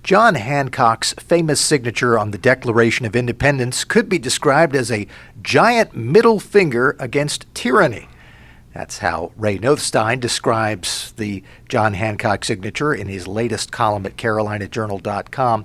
John Hancock's famous signature on the Declaration of Independence could be described as a giant middle finger against tyranny. That's how Ray Nothstine describes the John Hancock signature in his latest column at CarolinaJournal.com.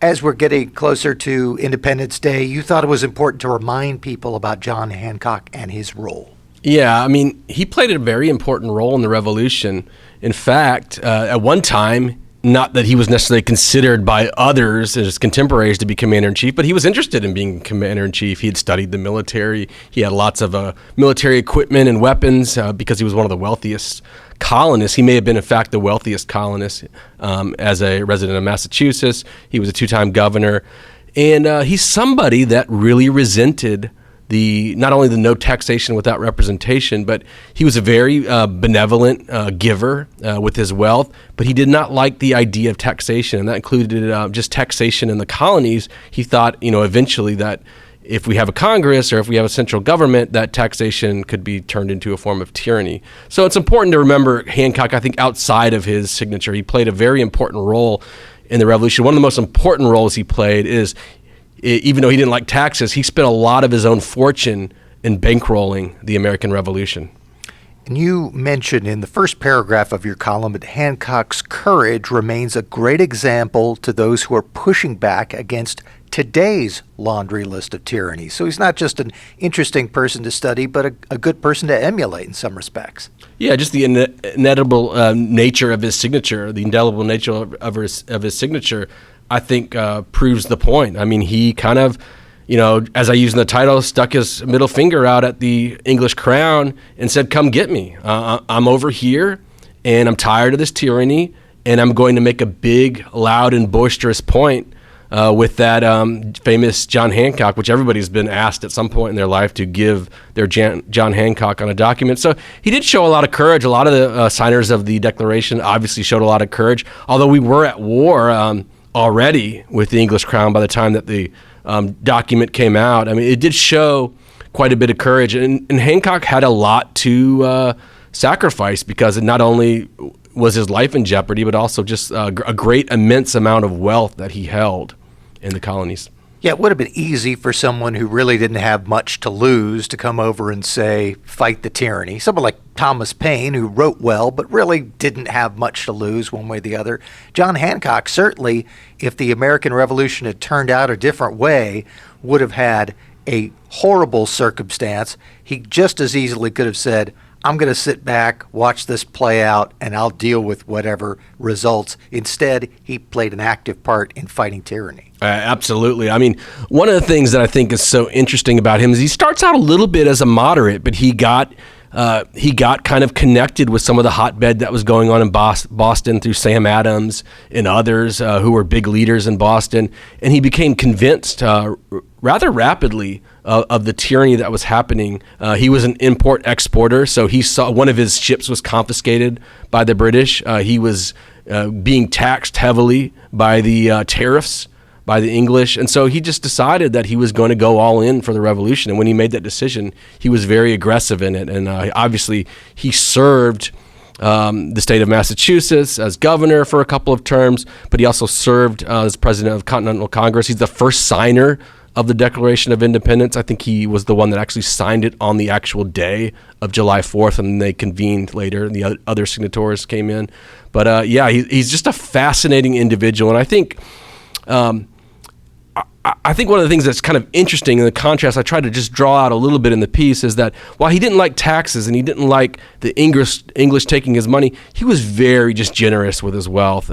As we're getting closer to Independence Day, you thought it was important to remind people about John Hancock and his role. Yeah, I mean, he played a very important role in the Revolution. In fact, at one time, not that he was necessarily considered by others as contemporaries to be commander-in-chief, but he was interested in being commander-in-chief. He had studied the military. He had lots of military equipment and weapons because he was one of the wealthiest colonists. He may have been, in fact, the wealthiest colonist as a resident of Massachusetts. He was a two-time governor. And he's somebody that really resented not only the no taxation without representation, but he was a very benevolent giver with his wealth, but he did not like the idea of taxation, and that included just taxation in the colonies. He thought, eventually that if we have a Congress or if we have a central government, that taxation could be turned into a form of tyranny. So it's important to remember Hancock, I think, outside of his signature. He played a very important role in the Revolution. One of the most important roles he played is, even though he didn't like taxes, he spent a lot of his own fortune in bankrolling the American Revolution. And you mentioned in the first paragraph of your column that Hancock's courage remains a great example to those who are pushing back against today's laundry list of tyranny. So he's not just an interesting person to study, but a good person to emulate in some respects. Yeah, just the inedible nature of his signature, the indelible nature of his signature, I think proves the point. I mean, he kind of, as I use in the title, stuck his middle finger out at the English crown and said, "Come get me. I'm over here, and I'm tired of this tyranny, and I'm going to make a big, loud, and boisterous point with that famous John Hancock," which everybody's been asked at some point in their life to give their John Hancock on a document. So he did show a lot of courage. A lot of the signers of the Declaration obviously showed a lot of courage, although we were at war already with the English crown by the time that the document came out. I mean, it did show quite a bit of courage, and Hancock had a lot to sacrifice because it not only was his life in jeopardy, but also just a great, immense amount of wealth that he held in the colonies. Yeah, it would have been easy for someone who really didn't have much to lose to come over and say, fight the tyranny. Someone like Thomas Paine, who wrote well, but really didn't have much to lose one way or the other. John Hancock, certainly, if the American Revolution had turned out a different way, would have had a horrible circumstance. He just as easily could have said, I'm going to sit back, watch this play out, and I'll deal with whatever results. Instead, he played an active part in fighting tyranny. Absolutely. I mean, one of the things that I think is so interesting about him is he starts out a little bit as a moderate, but he got kind of connected with some of the hotbed that was going on in Boston through Sam Adams and others who were big leaders in Boston, and he became convinced rather rapidly of the tyranny that was happening. He was an import-exporter, so he saw one of his ships was confiscated by the British. He was being taxed heavily by the tariffs by the English, and so he just decided that he was going to go all in for the revolution. And when he made that decision, he was very aggressive in it. And obviously, he served the state of Massachusetts as governor for a couple of terms, but he also served as president of Continental Congress. He's the first signer of the Declaration of Independence. I think he was the one that actually signed it on the actual day of July 4th, and they convened later, and the other signatories came in. But he's just a fascinating individual, and I think one of the things that's kind of interesting in the contrast I tried to just draw out a little bit in the piece is that while he didn't like taxes and he didn't like the English taking his money, he was very just generous with his wealth,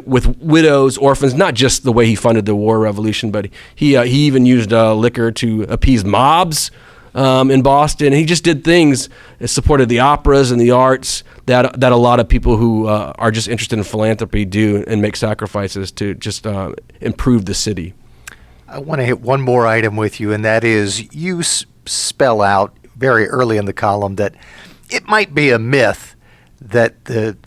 with widows, orphans, not just the way he funded the war revolution, but he even used liquor to appease mobs in Boston. He just did things that supported the operas and the arts that a lot of people who are just interested in philanthropy do and make sacrifices to just improve the city. I want to hit one more item with you, and that is you spell out very early in the column that it might be a myth that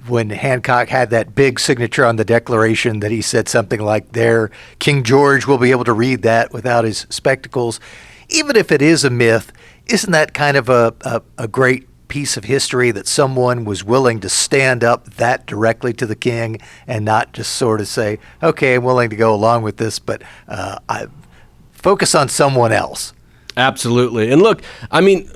when Hancock had that big signature on the Declaration that he said something like, there, King George will be able to read that without his spectacles. Even if it is a myth, isn't that kind of a great piece of history that someone was willing to stand up that directly to the king and not just sort of say, okay, I'm willing to go along with this, but I focus on someone else. Absolutely. And look, I mean,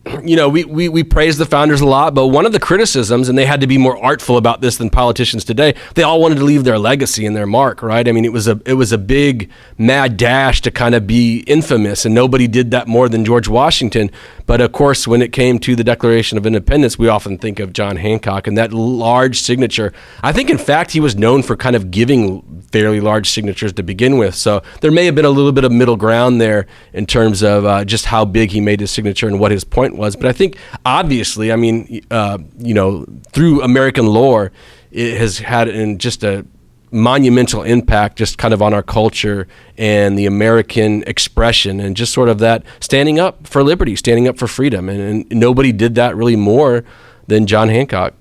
we praise the founders a lot, but one of the criticisms, and they had to be more artful about this than politicians today, they all wanted to leave their legacy and their mark, right? I mean, it was a big mad dash to kind of be infamous, and nobody did that more than George Washington. But of course, when it came to the Declaration of Independence, we often think of John Hancock and that large signature. I think, in fact, he was known for kind of giving fairly large signatures to begin with. So there may have been a little bit of middle ground there in terms of just how big he made his signature and what his point was. But I think, obviously, I mean, through American lore, it has had just a monumental impact just kind of on our culture and the American expression and just sort of that standing up for liberty, standing up for freedom. And nobody did that really more than John Hancock.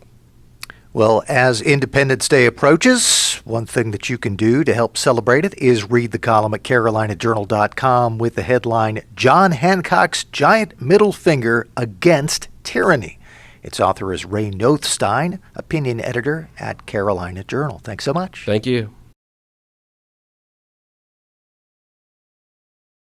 Well, as Independence Day approaches, one thing that you can do to help celebrate it is read the column at carolinajournal.com with the headline, John Hancock's Giant Middle Finger Against Tyranny. Its author is Ray Nothstine, opinion editor at Carolina Journal. Thanks so much. Thank you.